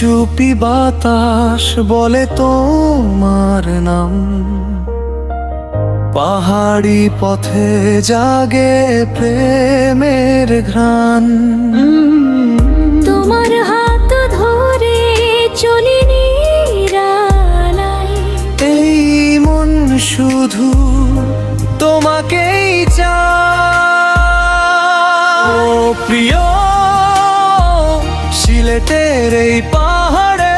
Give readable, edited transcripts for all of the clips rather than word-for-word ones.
চুপি বাতাস বলে তোমার নাম, পাহাড়ি পথে জাগে প্রেমের ঘ্রাণ। তোমার হাত ধরে চলি নিরালায়, এই মন শুধু তোমাকেই চায়। ও প্রিয়, সিলেটের এই পাহাড়ে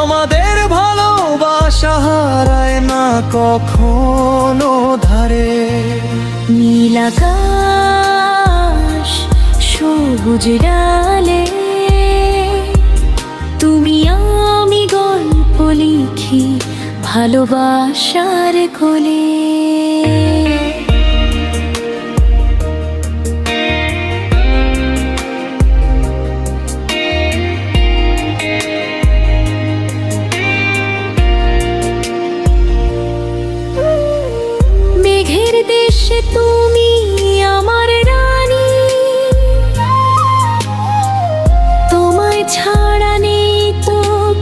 আমাদের ভালোবাসা হারায় না কখনো ধারে। নীল আকাশ সবুজ ডালে, তুমি আমি গল্প লিখি ভালোবাসার কোলে। মেঘের দেশে তুমি আমার রানী, তোমায় ছাড়া নেই তো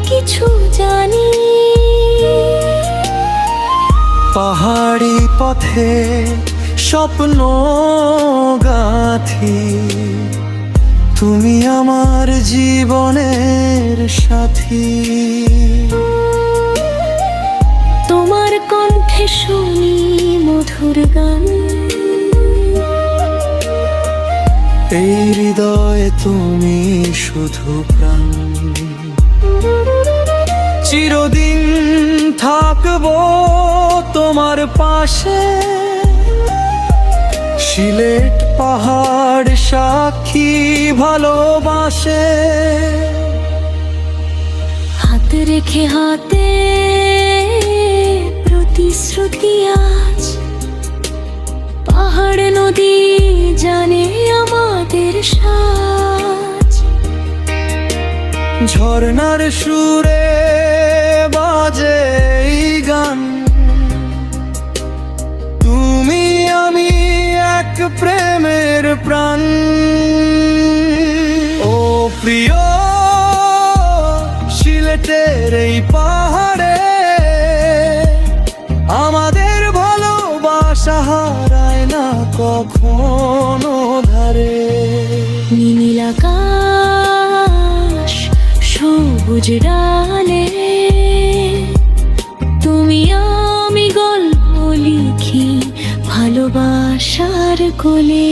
কিছু জানি। পাহাড়ি পথে স্বপ্ন গাথি, তুমি আমার জীবনের সাথী। তোমার কণ্ঠে শুনি মধুর গান, এই হৃদয়ে তুমি শুধু প্রাণ। চিরদিন থাকবো তোমার পাশে, সিলেট পাহাড় সাক্ষী ভালোবাসে। হাত রেখে হাতে প্রতিশ্রুতি আজ, পাহাড় নদী জানে আমাদের সাজ। ঝর্ণার সুরে বাজে এই গান, তুমি আমি এক প্রেমের প্রাণ। ও প্রিয়, সিলেটের এই পাহাড়ে আমাদের ভালোবাসা হারায় না কখনো ধারে। নীল আকাশ সবুজ ডালে, তুমি আমি গল্প লিখি ভালোবাসার কোলে।